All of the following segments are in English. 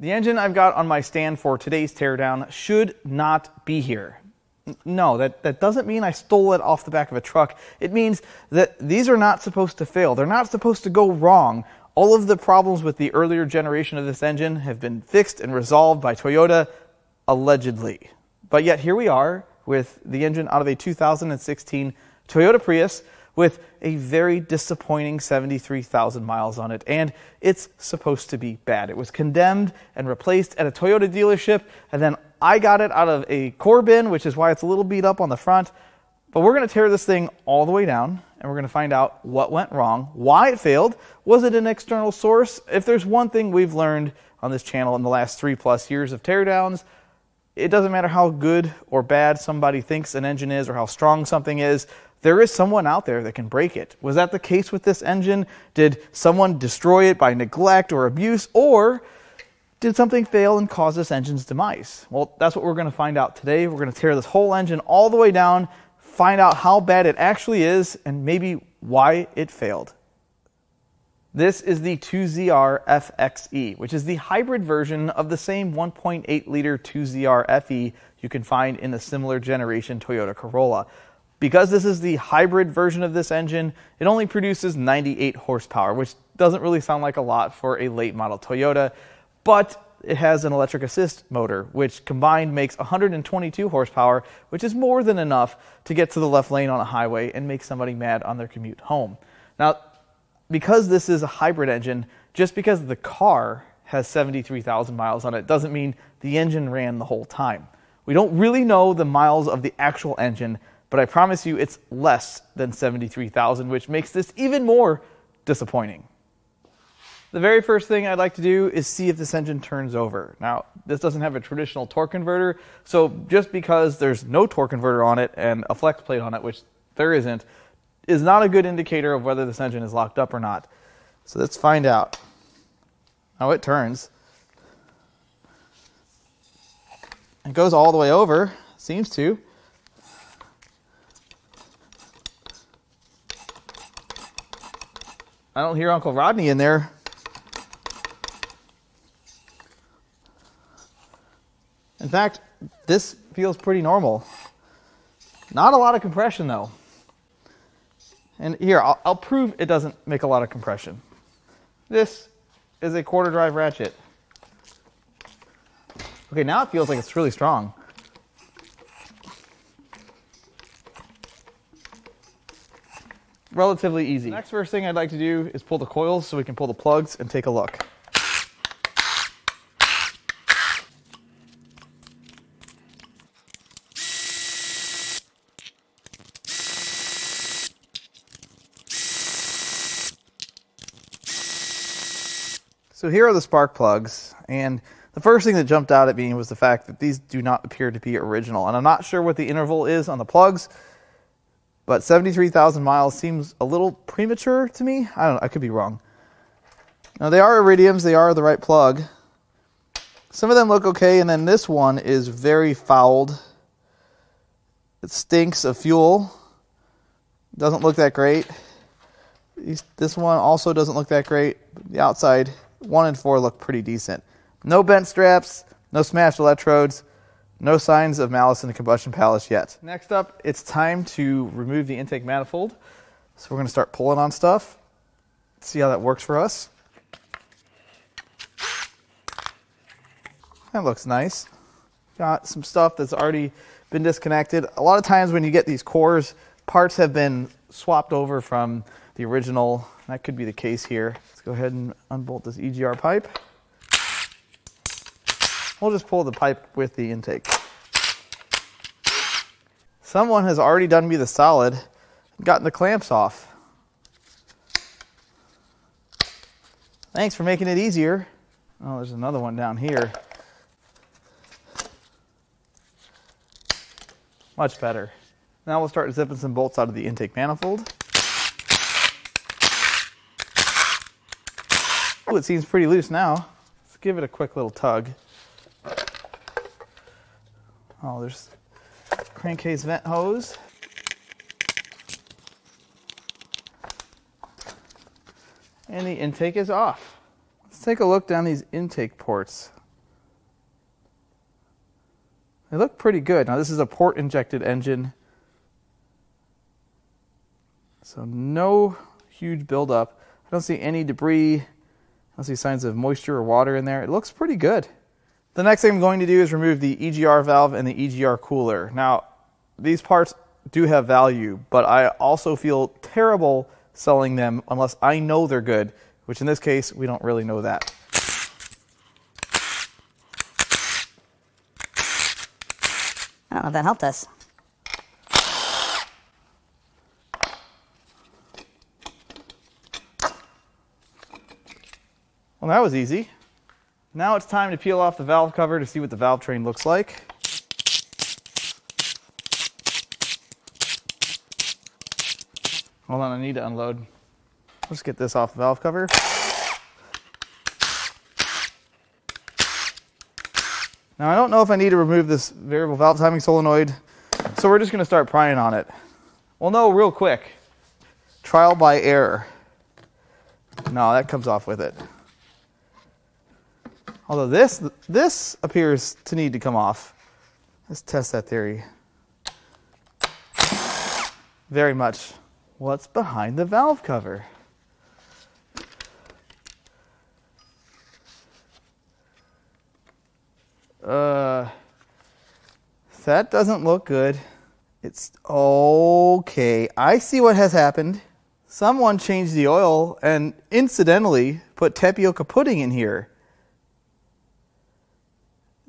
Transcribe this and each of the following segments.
The engine I've got on my stand for today's teardown should not be here. No, that doesn't mean I stole it off the back of a truck. It means that these are not supposed to fail. They're not supposed to go wrong. All of the problems with the earlier generation of this engine have been fixed and resolved by Toyota, allegedly. But yet here we are with the engine out of a 2016 Toyota Prius with a very disappointing 73,000 miles on it, and it's supposed to be bad. It was condemned and replaced at a Toyota dealership, and then I got it out of a core bin, which is why it's a little beat up on the front. But we're going to tear this thing all the way down, and we're going to find out what went wrong, why it failed, was it an external source? If there's one thing we've learned on this channel in the last 3+ years of teardowns, it doesn't matter how good or bad somebody thinks an engine is or how strong something is, there is someone out there that can break it. Was that the case with this engine? Did someone destroy it by neglect or abuse, or did something fail and cause this engine's demise? Well, that's what we're going to find out today. We're going to tear this whole engine all the way down, find out how bad it actually is, and maybe why it failed. This is the 2ZR-FXE, which is the hybrid version of the same 1.8-liter 2ZR-FE you can find in a similar generation Toyota Corolla. Because this is the hybrid version of this engine, it only produces 98 horsepower, which doesn't really sound like a lot for a late model Toyota, but it has an electric assist motor, which combined makes 122 horsepower, which is more than enough to get to the left lane on a highway and make somebody mad on their commute home. Now, because this is a hybrid engine, just because the car has 73,000 miles on it doesn't mean the engine ran the whole time. We don't really know the miles of the actual engine, but I promise you it's less than 73,000, which makes this even more disappointing. The very first thing I'd like to do is see if this engine turns over. Now, this doesn't have a traditional torque converter, so just because there's no torque converter on it and a flex plate on it, which there isn't, is not a good indicator of whether this engine is locked up or not. So let's find out. Oh, it turns. It goes all the way over, seems to. I don't hear Uncle Rodney in there. In fact, this feels pretty normal. Not a lot of compression though. And here, I'll prove it doesn't make a lot of compression. This is a quarter drive ratchet. Okay, now it feels like it's really strong. Relatively easy. The next first thing I'd like to do is pull the coils so we can pull the plugs and take a look. So here are the spark plugs, and the first thing that jumped out at me was the fact that these do not appear to be original, and I'm not sure what the interval is on the plugs, but 73,000 miles seems a little premature to me. I don't know, I could be wrong. Now they are iridiums, they are the right plug. Some of them look okay, and then this one is very fouled. It stinks of fuel. Doesn't look that great. This one also doesn't look that great. The outside 1 and 4 look pretty decent. No bent straps, no smashed electrodes, no signs of malice in the combustion palace yet. Next up, it's time to remove the intake manifold. So we're going to start pulling on stuff. See how that works for us. That looks nice. Got some stuff that's already been disconnected. A lot of times when you get these cores, parts have been swapped over from the original. That could be the case here. Let's go ahead and unbolt this EGR pipe. We'll just pull the pipe with the intake. Someone has already done me the solid and gotten the clamps off. Thanks for making it easier. Oh, there's another one down here. Much better. Now we'll start zipping some bolts out of the intake manifold. Oh, it seems pretty loose now. Let's give it a quick little tug. Oh, there's crankcase vent hose. And the intake is off. Let's take a look down these intake ports. They look pretty good. Now this is a port injected engine, so no huge buildup. I don't see any debris. I don't see signs of moisture or water in there. It looks pretty good. The next thing I'm going to do is remove the EGR valve and the EGR cooler. Now, these parts do have value, but I also feel terrible selling them unless I know they're good, which in this case, we don't really know that. I don't know if that helped us. Well, that was easy. Now it's time to peel off the valve cover to see what the valve train looks like. Hold on, I need to unload. Let's get this off the valve cover. Now I don't know if I need to remove this variable valve timing solenoid, so we're just going to start prying on it. Well, no, real quick. Trial by error. No, that comes off with it. Although this appears to need to come off. Let's test that theory. Very much. What's behind the valve cover? That doesn't look good. It's okay. I see what has happened. Someone changed the oil and incidentally put tapioca pudding in here.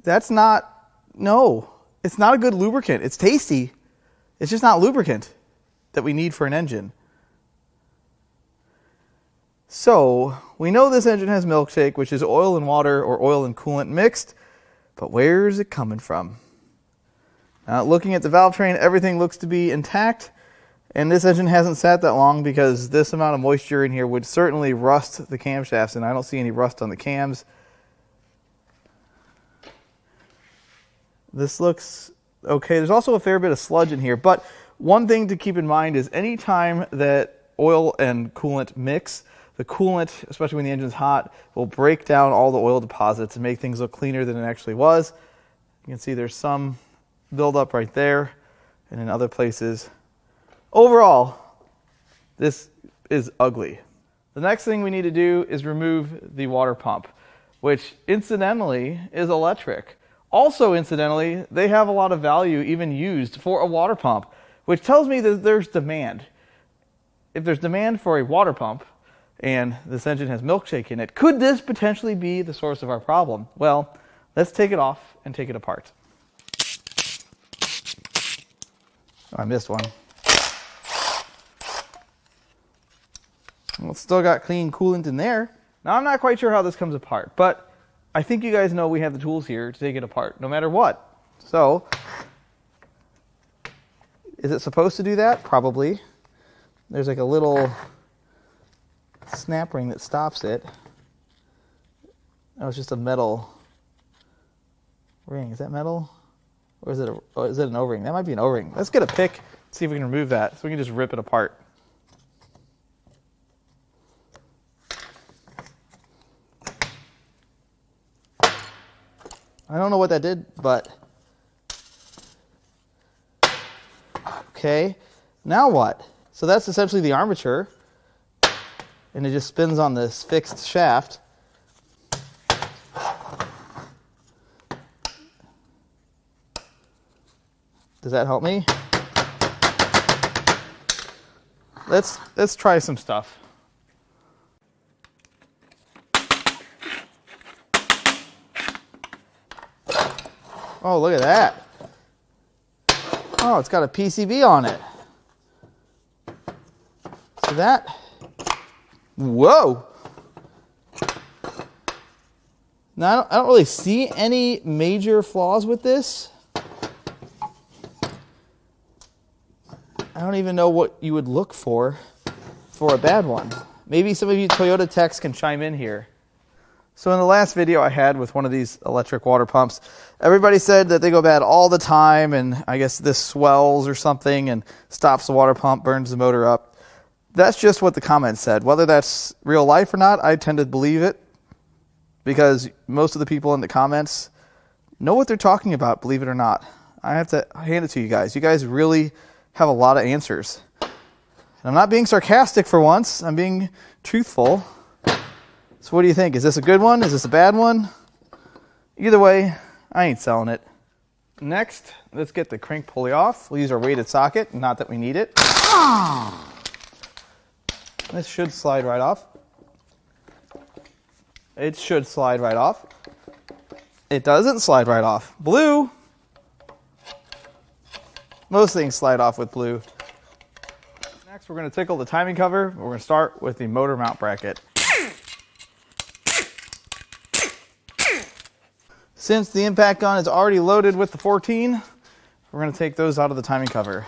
That's not, no, it's not a good lubricant. It's tasty. It's just not lubricant that we need for an engine. So, we know this engine has milkshake, which is oil and water or oil and coolant mixed, but where's it coming from? Now, looking at the valve train, everything looks to be intact, and this engine hasn't sat that long because this amount of moisture in here would certainly rust the camshafts, and I don't see any rust on the cams. This looks okay. There's also a fair bit of sludge in here, but one thing to keep in mind is any time that oil and coolant mix, the coolant, especially when the engine's hot, will break down all the oil deposits and make things look cleaner than it actually was. You can see there's some buildup right there and in other places. Overall, this is ugly. The next thing we need to do is remove the water pump, which incidentally is electric. Also, incidentally, they have a lot of value even used for a water pump, which tells me that there's demand. If there's demand for a water pump and this engine has milkshake in it, could this potentially be the source of our problem? Well, let's take it off and take it apart. Oh, I missed one. Well, it's still got clean coolant in there. Now, I'm not quite sure how this comes apart, but I think you guys know we have the tools here to take it apart, no matter what. So, is it supposed to do that? Probably. There's like a little snap ring that stops it. Oh, it's just a metal ring. Is that metal? Or is it an O-ring? That might be an O-ring. Let's get a pick, see if we can remove that, so we can just rip it apart. I don't know what that did, but okay. Now what? So that's essentially the armature, and it just spins on this fixed shaft. Does that help me? Let's try some stuff. Oh, look at that. Oh, it's got a PCB on it. So that, whoa. Now, I don't really see any major flaws with this. I don't even know what you would look for a bad one. Maybe some of you Toyota techs can chime in here. So in the last video I had with one of these electric water pumps, everybody said that they go bad all the time, and I guess this swells or something and stops the water pump, burns the motor up. That's just what the comments said. Whether that's real life or not, I tend to believe it, because most of the people in the comments know what they're talking about, believe it or not. I have to hand it to you guys. You guys really have a lot of answers. And I'm not being sarcastic for once. I'm being truthful. So what do you think? Is this a good one? Is this a bad one? Either way, I ain't selling it. Next, let's get the crank pulley off. We'll use our weighted socket, not that we need it. This should slide right off. It should slide right off. It doesn't slide right off. Blue. Most things slide off with blue. Next, we're going to tickle the timing cover. We're going to start with the motor mount bracket. Since the impact gun is already loaded with the 14, we're going to take those out of the timing cover.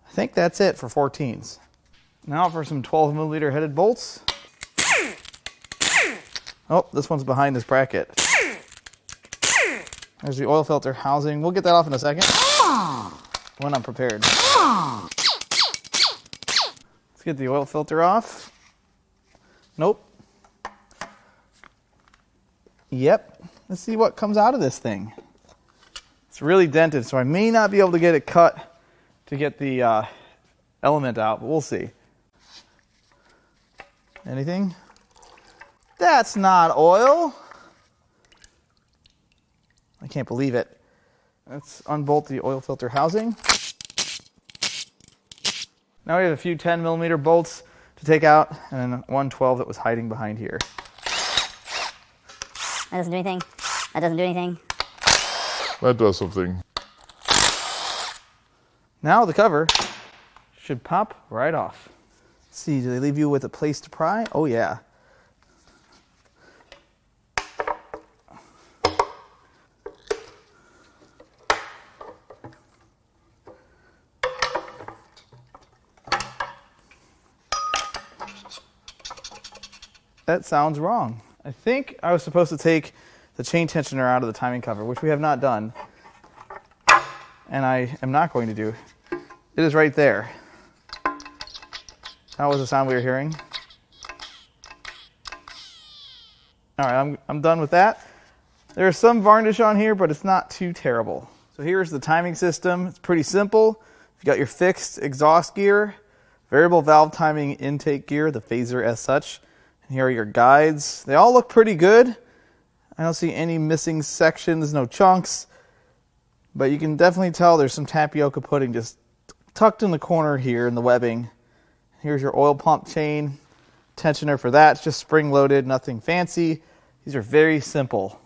I think that's it for 14s. Now for some 12mm headed bolts. Oh, this one's behind this bracket. There's the oil filter housing. We'll get that off in a second when I'm prepared. Let's get the oil filter off. Nope. Yep. Let's see what comes out of this thing. It's really dented, so I may not be able to get it cut to get the element out, but we'll see. Anything? That's not oil. I can't believe it. Let's unbolt the oil filter housing. Now we have a few 10mm bolts to take out and one 12 that was hiding behind here. That doesn't do anything. That doesn't do anything. That does something. Now the cover should pop right off. Let's see, do they leave you with a place to pry? Oh yeah. That sounds wrong. I think I was supposed to take the chain tensioner out of the timing cover, which we have not done. And I am not going to do. It is right there. That was the sound we were hearing. All right, I'm done with that. There's some varnish on here, but it's not too terrible. So here's the timing system. It's pretty simple. You got your fixed exhaust gear, variable valve timing intake gear, the phaser as such. And here are your guides. They all look pretty good. I don't see any missing sections, no chunks. But you can definitely tell there's some tapioca pudding just tucked in the corner here in the webbing. Here's your oil pump chain. Tensioner for that. It's just spring loaded, nothing fancy. These are very simple.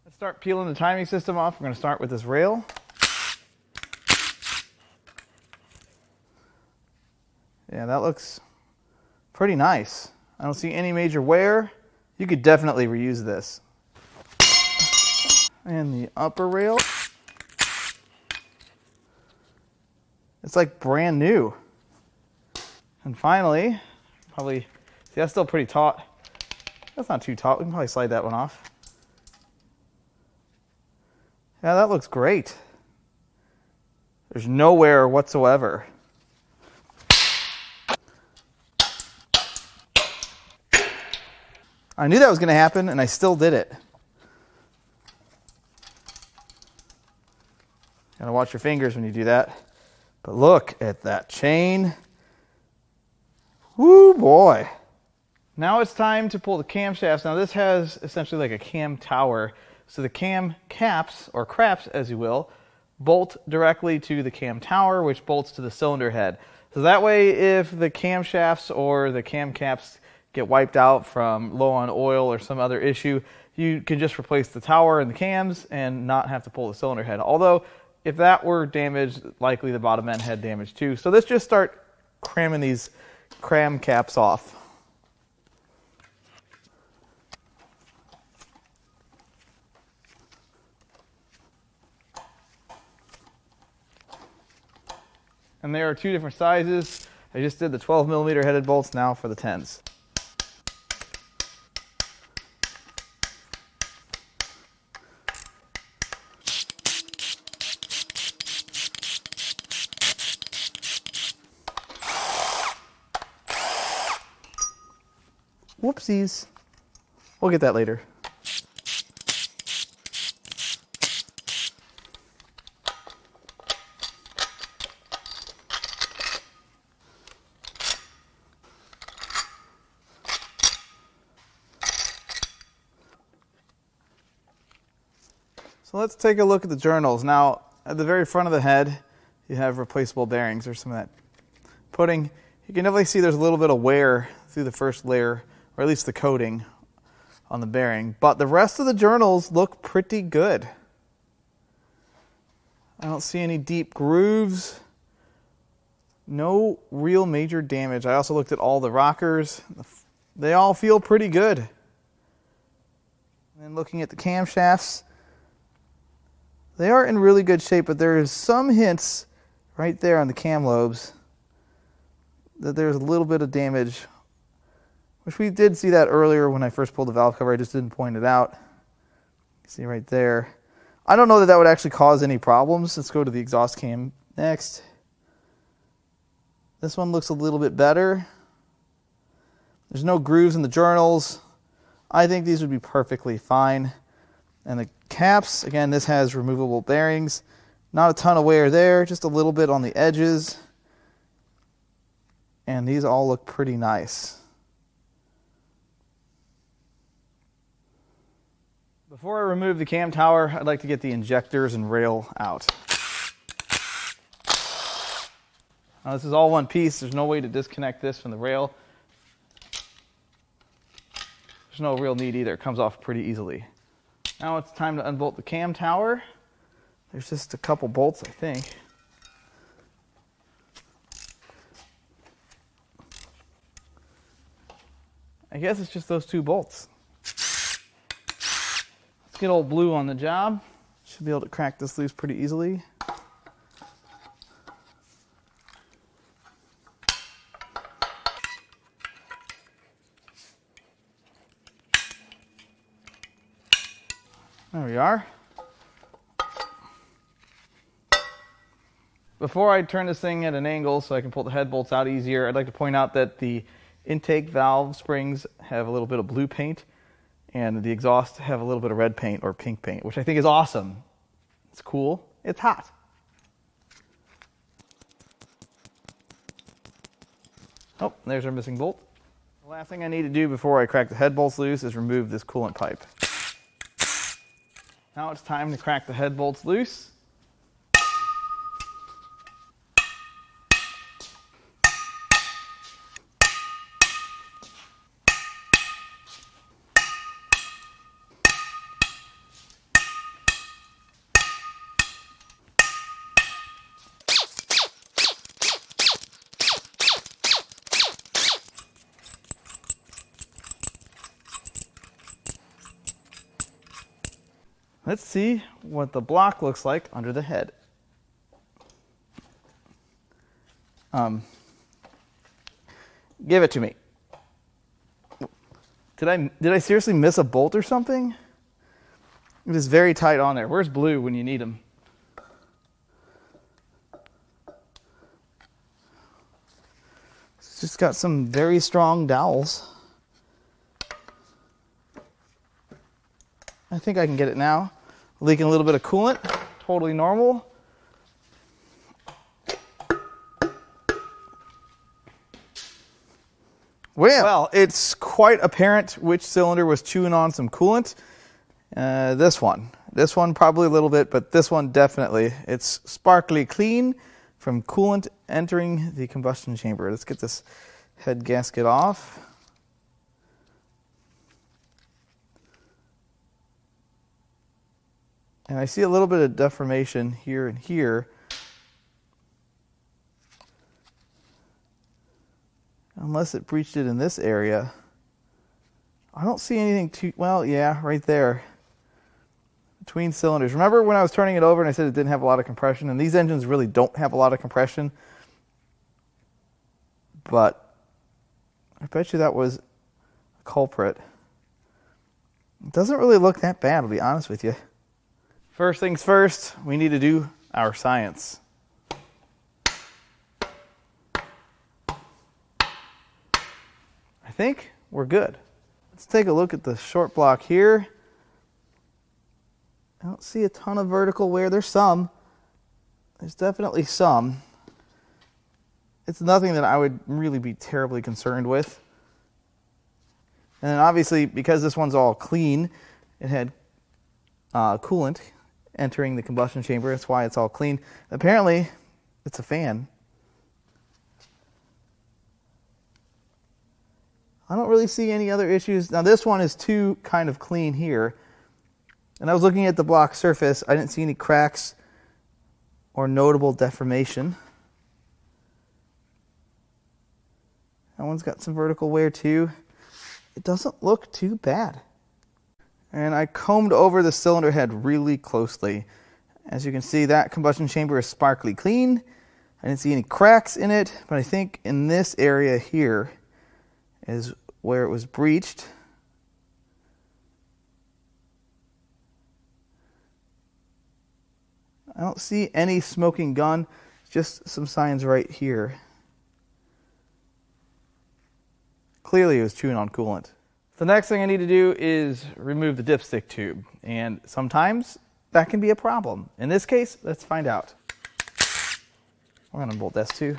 Let's start peeling the timing system off. We're going to start with this rail. Yeah, that looks pretty nice. I don't see any major wear. You could definitely reuse this. And the upper rail. It's like brand new. And finally, probably, see, that's still pretty taut. That's not too taut. We can probably slide that one off. Yeah, that looks great. There's no wear whatsoever. I knew that was going to happen, and I still did it. Gotta watch your fingers when you do that. But look at that chain. Woo boy. Now it's time to pull the camshafts. Now this has essentially like a cam tower. So the cam caps, or craps as you will, bolt directly to the cam tower, which bolts to the cylinder head. So that way if the camshafts or the cam caps get wiped out from low on oil or some other issue, you can just replace the tower and the cams and not have to pull the cylinder head. Although if that were damaged, likely the bottom end had damage too. So let's just start cramming these cram caps off. And there are two different sizes. I just did the 12mm headed bolts, now for the 10s. Whoopsies. We'll get that later. So let's take a look at the journals. Now, at the very front of the head, you have replaceable bearings. There's some of that pudding. You can definitely see there's a little bit of wear through the first layer, or at least the coating on the bearing. But the rest of the journals look pretty good. I don't see any deep grooves. No real major damage. I also looked at all the rockers. They all feel pretty good. And then looking at the camshafts, they are in really good shape, but there is some hints right there on the cam lobes that there's a little bit of damage, which we did see that earlier when I first pulled the valve cover. I just didn't point it out. See right there. I don't know that that would actually cause any problems. Let's go to the exhaust cam next. This one looks a little bit better. There's no grooves in the journals. I think these would be perfectly fine. And the caps, again, this has removable bearings. Not a ton of wear there, just a little bit on the edges. And these all look pretty nice. Before I remove the cam tower, I'd like to get the injectors and rail out. Now, this is all one piece. There's no way to disconnect this from the rail. There's no real need either. It comes off pretty easily. Now it's time to unbolt the cam tower. There's just a couple bolts, I think. I guess it's just those two bolts. Let's get old Blue on the job. Should be able to crack this loose pretty easily. There we are. Before I turn this thing at an angle so I can pull the head bolts out easier, I'd like to point out that the intake valve springs have a little bit of blue paint and the exhaust have a little bit of red paint or pink paint, which I think is awesome. It's cool. It's hot. Oh, there's our missing bolt. The last thing I need to do before I crack the head bolts loose is remove this coolant pipe. Now it's time to crack the head bolts loose. Let's see what the block looks like under the head. Give it to me. Did I seriously miss a bolt or something? It is very tight on there. Where's Blue when you need him? It's just got some very strong dowels. I think I can get it now. Leaking a little bit of coolant, totally normal. Well, it's quite apparent which cylinder was chewing on some coolant. This one probably a little bit, but this one definitely. It's sparkly clean from coolant entering the combustion chamber. Let's get this head gasket off. And I see a little bit of deformation here and here. Unless it breached it in this area. I don't see anything too, well, yeah, right there. Between cylinders. Remember when I was turning it over and I said it didn't have a lot of compression? And these engines really don't have a lot of compression. But I bet you that was a culprit. It doesn't really look that bad, to be honest with you. First things first, we need to do our science. I think we're good. Let's take a look at the short block here. I don't see a ton of vertical wear. There's some. There's definitely some. It's nothing that I would really be terribly concerned with. And then obviously, because this one's all clean, it had coolant entering the combustion chamber. That's why it's all clean. Apparently, it's a fan. I don't really see any other issues. Now this one is too kind of clean here. And I was looking at the block surface. I didn't see any cracks or notable deformation. That one's got some vertical wear too. It doesn't look too bad. And I combed over the cylinder head really closely. As you can see, that combustion chamber is sparkly clean. I didn't see any cracks in it, but I think in this area here is where it was breached. I don't see any smoking gun, just some signs right here. Clearly it was chewing on coolant. The next thing I need to do is remove the dipstick tube, and sometimes that can be a problem. In this case, let's find out. We're going to unbolt this too.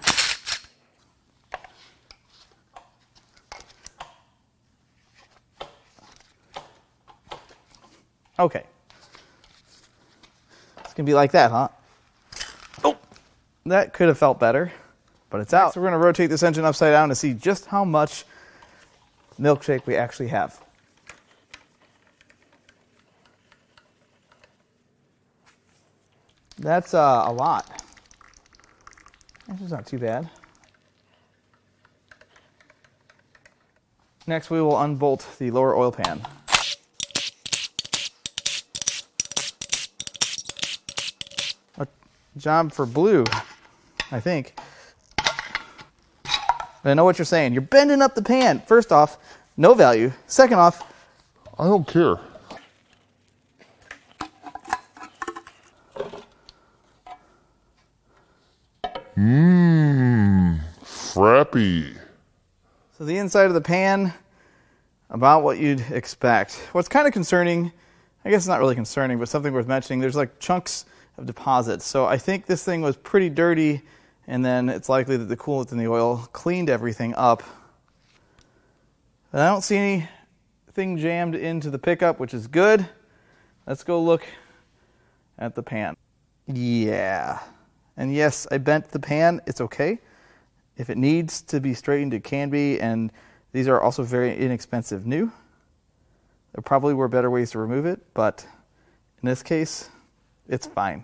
Okay. It's going to be like that, huh? Oh, that could have felt better, but it's out. So we're going to rotate this engine upside down to see just how much milkshake we actually have. That's a lot. This is not too bad. Next we will unbolt the lower oil pan. A job for blue, I think. But I know what you're saying. You're bending up the pan. First off, no value. Second off, I don't care. Frappy. So the inside of the pan, about what you'd expect. What's kind of concerning, I guess it's not really concerning, but something worth mentioning, there's like chunks of deposits. So I think this thing was pretty dirty, and then it's likely that the coolant in the oil cleaned everything up. And I don't see anything jammed into the pickup, which is good. Let's go look at the pan. Yeah. And yes, I bent the pan. It's okay. If it needs to be straightened, it can be. And these are also very inexpensive new. There probably were better ways to remove it, but in this case, it's fine.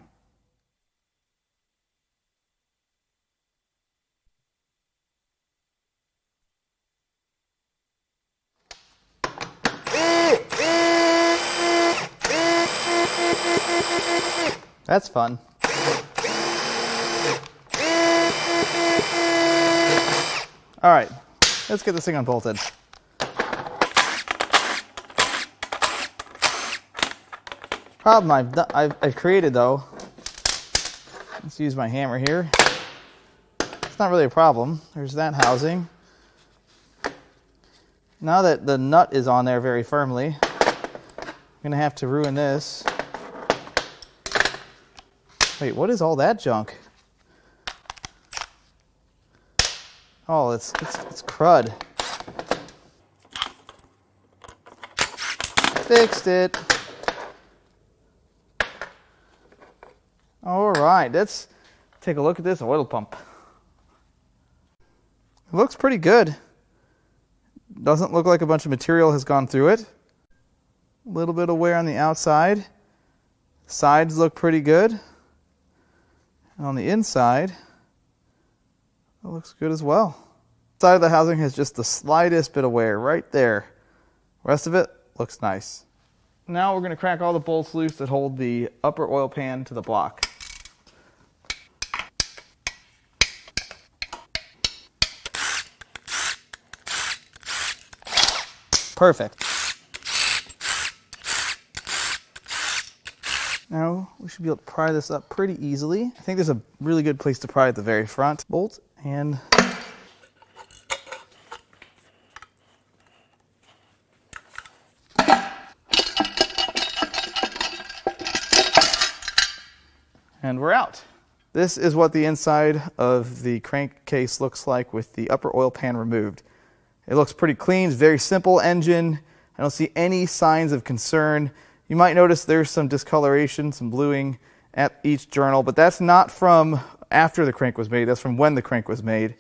That's fun. All right, let's get this thing unbolted. Problem I've created though, let's use my hammer here. It's not really a problem. There's that housing. Now that the nut is on there very firmly, I'm gonna have to ruin this. Wait, what is all that junk? Oh, it's crud. Fixed it. All right, let's take a look at this oil pump. It looks pretty good. Doesn't look like a bunch of material has gone through it. A little bit of wear on the outside. Sides look pretty good. And on the inside, it looks good as well. Side of the housing has just the slightest bit of wear right there. Rest of it looks nice. Now we're going to crack all the bolts loose that hold the upper oil pan to the block. Perfect. Now we should be able to pry this up pretty easily. I think there's a really good place to pry at the very front. Bolt and we're out. This is what the inside of the crankcase looks like with the upper oil pan removed. It looks pretty clean. It's a very simple engine. I don't see any signs of concern. You might notice there's some discoloration, some bluing at each journal, but that's not from after the crank was made. That's from when the crank was made.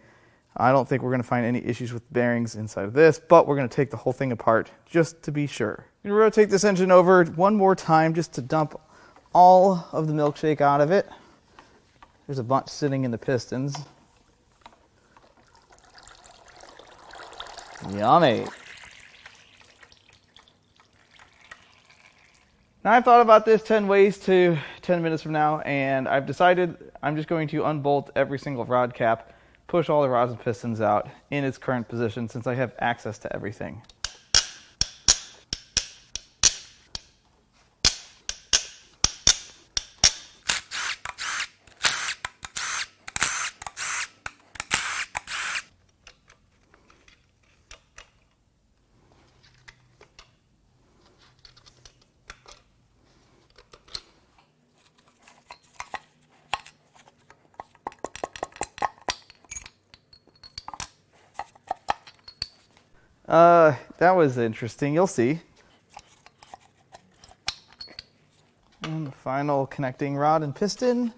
I don't think we're going to find any issues with bearings inside of this, but we're going to take the whole thing apart just to be sure. I'm going to rotate this engine over one more time just to dump all of the milkshake out of it. There's a bunch sitting in the pistons. Yummy. Now I've thought about this 10 ways to 10 minutes from now, and I've decided I'm just going to unbolt every single rod cap, push all the rods and pistons out in its current position since I have access to everything. That was interesting. You'll see. And the final connecting rod and piston.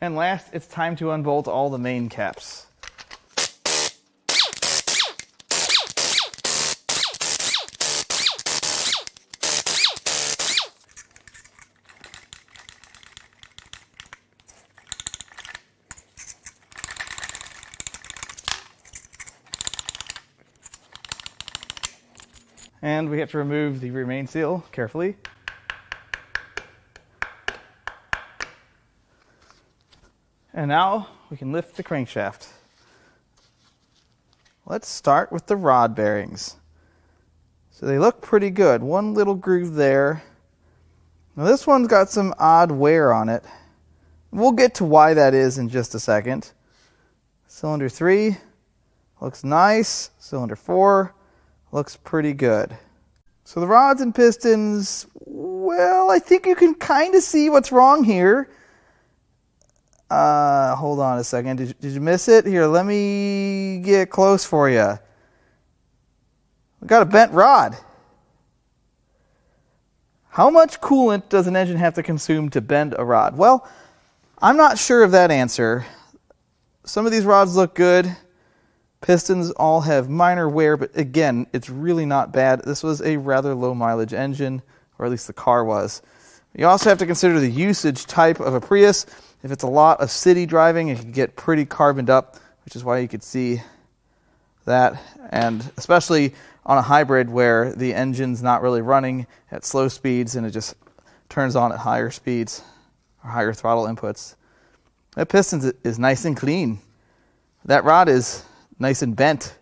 And last, it's time to unbolt all the main caps. And we have to remove the remain seal carefully. And now we can lift the crankshaft. Let's start with the rod bearings. So they look pretty good. One little groove there. Now this one's got some odd wear on it. We'll get to why that is in just a second. Cylinder 3 looks nice. Cylinder 4 looks pretty good. So the rods and pistons, well, I think you can kind of see what's wrong here. Hold on a second. Did you miss it? Here, let me get close for you. We got a bent rod. How much coolant does an engine have to consume to bend a rod? Well, I'm not sure of that answer. Some of these rods look good. Pistons all have minor wear, but again, it's really not bad. This was a rather low mileage engine, or at least the car was. You also have to consider the usage type of a Prius. If it's a lot of city driving, it can get pretty carboned up, which is why you could see that. And especially on a hybrid where the engine's not really running at slow speeds and it just turns on at higher speeds or higher throttle inputs. That piston is nice and clean. That rod is nice and bent.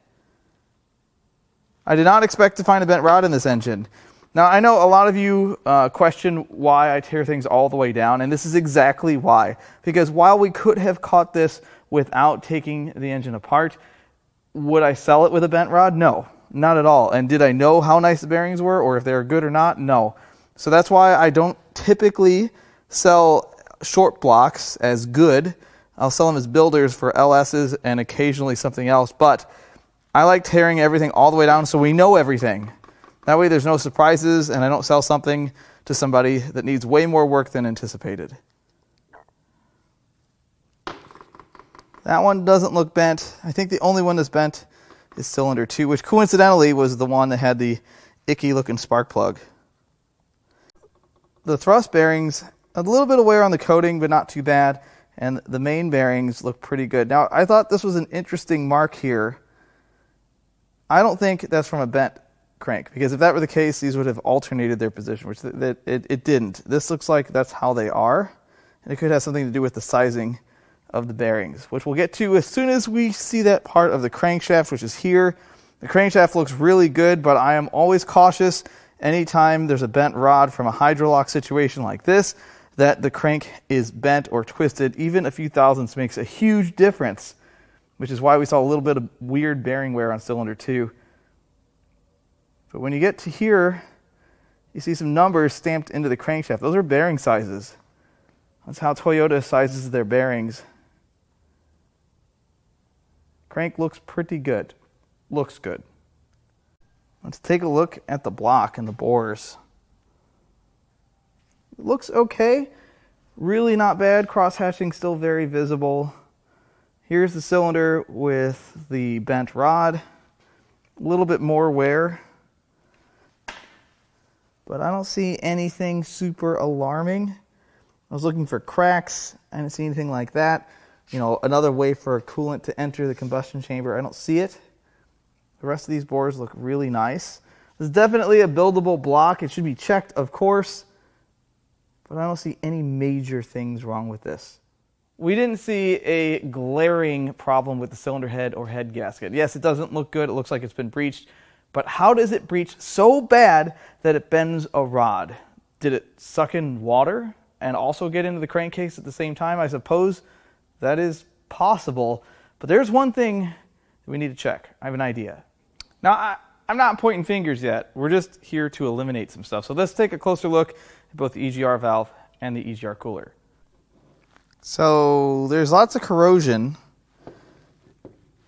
I did not expect to find a bent rod in this engine. Now, I know a lot of you question why I tear things all the way down, and this is exactly why. Because while we could have caught this without taking the engine apart, would I sell it with a bent rod? No, not at all. And did I know how nice the bearings were, or if they were good or not? No. So that's why I don't typically sell short blocks as good. I'll sell them as builders for LSs and occasionally something else, but I like tearing everything all the way down so we know everything. That way there's no surprises and I don't sell something to somebody that needs way more work than anticipated. That one doesn't look bent. I think the only one that's bent is cylinder 2, which coincidentally was the one that had the icky looking spark plug. The thrust bearings, a little bit of wear on the coating, but not too bad. And the main bearings look pretty good. Now, I thought this was an interesting mark here. I don't think that's from a bent crank, because if that were the case, these would have alternated their position, which it didn't. This looks like that's how they are, and it could have something to do with the sizing of the bearings, which we'll get to as soon as we see that part of the crankshaft, which is here. The crankshaft looks really good, but I am always cautious anytime there's a bent rod from a hydrolock situation like this, that the crank is bent or twisted. Even a few thousandths makes a huge difference, which is why we saw a little bit of weird bearing wear on cylinder 2. But when you get to here, you see some numbers stamped into the crankshaft. Those are bearing sizes. That's how Toyota sizes their bearings. Crank looks pretty good. Looks good. Let's take a look at the block and the bores. It looks okay. Really not bad. Cross-hatching still very visible. Here's the cylinder with the bent rod. A little bit more wear. But I don't see anything super alarming. I was looking for cracks. I didn't see anything like that. You know, another way for coolant to enter the combustion chamber. I don't see it. The rest of these bores look really nice. This is definitely a buildable block. It should be checked, of course, but I don't see any major things wrong with this. We didn't see a glaring problem with the cylinder head or head gasket. Yes, it doesn't look good. It looks like it's been breached, but how does it breach so bad that it bends a rod? Did it suck in water and also get into the crankcase at the same time? I suppose that is possible, but there's one thing that we need to check. I have an idea. Now, I'm not pointing fingers yet. We're just here to eliminate some stuff. So let's take a closer look at both the EGR valve and the EGR cooler. So there's lots of corrosion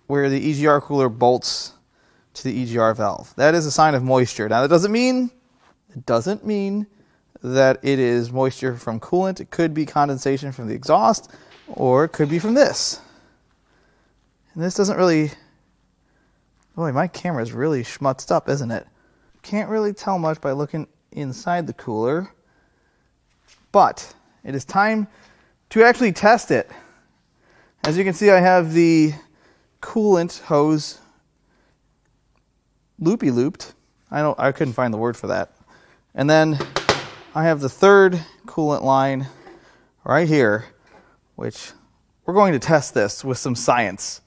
where the EGR cooler bolts to the EGR valve. That is a sign of moisture. Now, that doesn't mean that it is moisture from coolant. It could be condensation from the exhaust, or it could be from this. And this doesn't really... Boy, my camera's really schmutzed up, isn't it? Can't really tell much by looking inside the cooler. But it is time to actually test it. As you can see, I have the coolant hose loopy-looped. I couldn't find the word for that. And then I have the third coolant line right here, which we're going to test this with some science.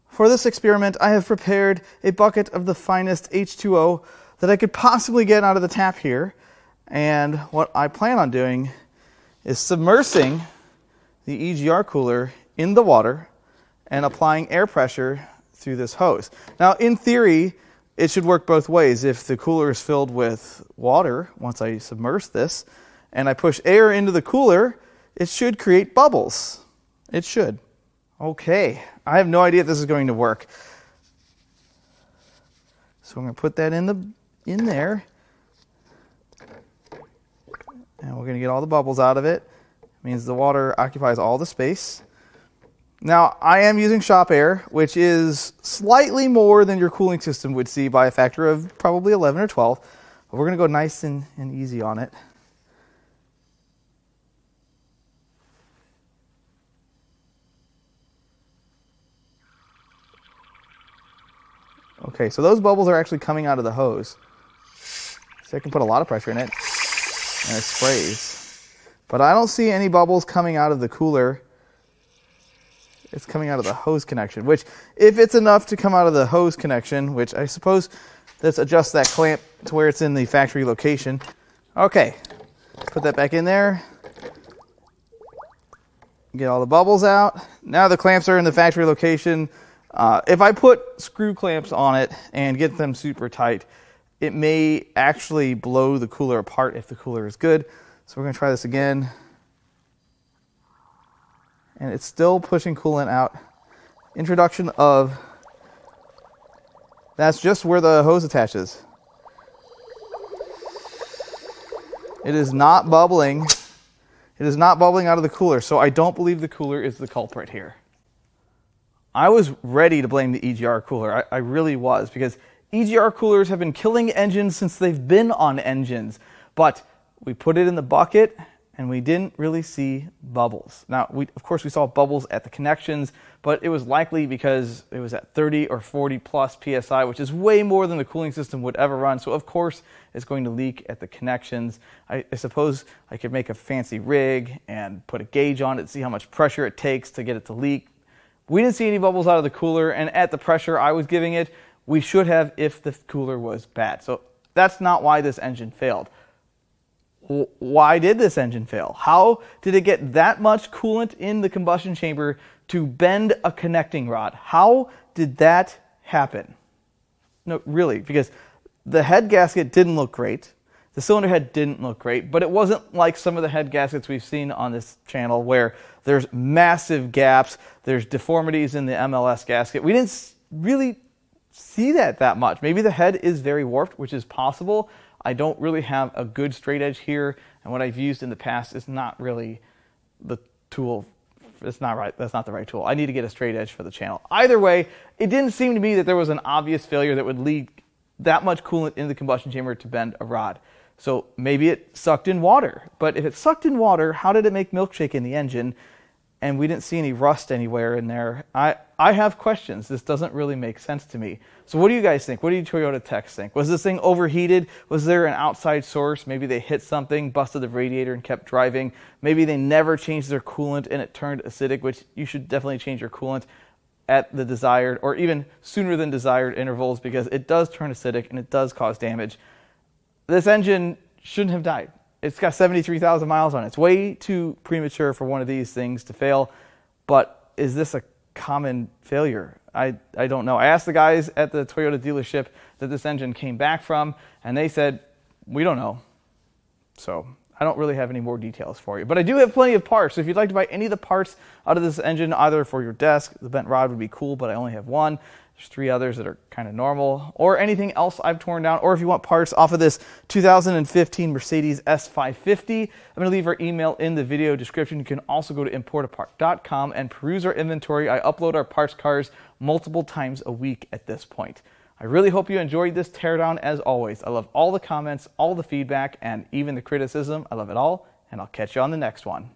For this experiment, I have prepared a bucket of the finest H2O that I could possibly get out of the tap here. And what I plan on doing is submersing the EGR cooler in the water and applying air pressure through this hose. Now, in theory, it should work both ways. If the cooler is filled with water, once I submerge this, and I push air into the cooler, it should create bubbles. It should. Okay, I have no idea if this is going to work. So I'm going to put that in there. And we're going to get all the bubbles out of it. It means the water occupies all the space. Now, I am using shop air, which is slightly more than your cooling system would see by a factor of probably 11 or 12. But we're going to go nice and easy on it. Okay, so those bubbles are actually coming out of the hose. So I can put a lot of pressure in it, and it sprays. But I don't see any bubbles coming out of the cooler. It's coming out of the hose connection, which, if it's enough to come out of the hose connection, which I suppose, let's adjust that clamp to where it's in the factory location. Okay, put that back in there. Get all the bubbles out. Now the clamps are in the factory location. If I put screw clamps on it and get them super tight, it may actually blow the cooler apart if the cooler is good. So we're going to try this again. And it's still pushing coolant out. Introduction of... That's just where the hose attaches. It is not bubbling. It is not bubbling out of the cooler, so I don't believe the cooler is the culprit here. I was ready to blame the EGR cooler. I really was, because EGR coolers have been killing engines since they've been on engines. But we put it in the bucket, and we didn't really see bubbles. Now, of course, we saw bubbles at the connections, but it was likely because it was at 30 or 40 plus PSI, which is way more than the cooling system would ever run. So, of course, it's going to leak at the connections. I suppose I could make a fancy rig and put a gauge on it to see how much pressure it takes to get it to leak. We didn't see any bubbles out of the cooler, and at the pressure I was giving it, we should have if the cooler was bad. So that's not why this engine failed. Why did this engine fail? How did it get that much coolant in the combustion chamber to bend a connecting rod? How did that happen? No, really, because the head gasket didn't look great. The cylinder head didn't look great, but it wasn't like some of the head gaskets we've seen on this channel where there's massive gaps, there's deformities in the MLS gasket. We didn't really see that much. Maybe the head is very warped, which is possible. I don't really have a good straight edge here, and what I've used in the past is not really the tool. It's not right. That's not the right tool. I need to get a straight edge for the channel. Either way, it didn't seem to me that there was an obvious failure that would lead that much coolant in the combustion chamber to bend a rod. So maybe it sucked in water. But if it sucked in water, how did it make milkshake in the engine? And we didn't see any rust anywhere in there. I have questions. This doesn't really make sense to me. So what do you guys think? What do you Toyota techs think? Was this thing overheated? Was there an outside source? Maybe they hit something, busted the radiator, and kept driving. Maybe they never changed their coolant and it turned acidic, which you should definitely change your coolant at the desired or even sooner than desired intervals, because it does turn acidic and it does cause damage. This engine shouldn't have died. It's got 73,000 miles on it. It's way too premature for one of these things to fail. But is this a common failure? I don't know. I asked the guys at the Toyota dealership that this engine came back from, and they said, we don't know. So I don't really have any more details for you. But I do have plenty of parts. So if you'd like to buy any of the parts out of this engine, either for your desk, the bent rod would be cool, but I only have one. There's 3 others that are kind of normal, or anything else I've torn down, or if you want parts off of this 2015 Mercedes S550, I'm going to leave our email in the video description. You can also go to Importapart.com and peruse our inventory. I upload our parts cars multiple times a week at this point. I really hope you enjoyed this teardown as always. I love all the comments, all the feedback, and even the criticism. I love it all, and I'll catch you on the next one.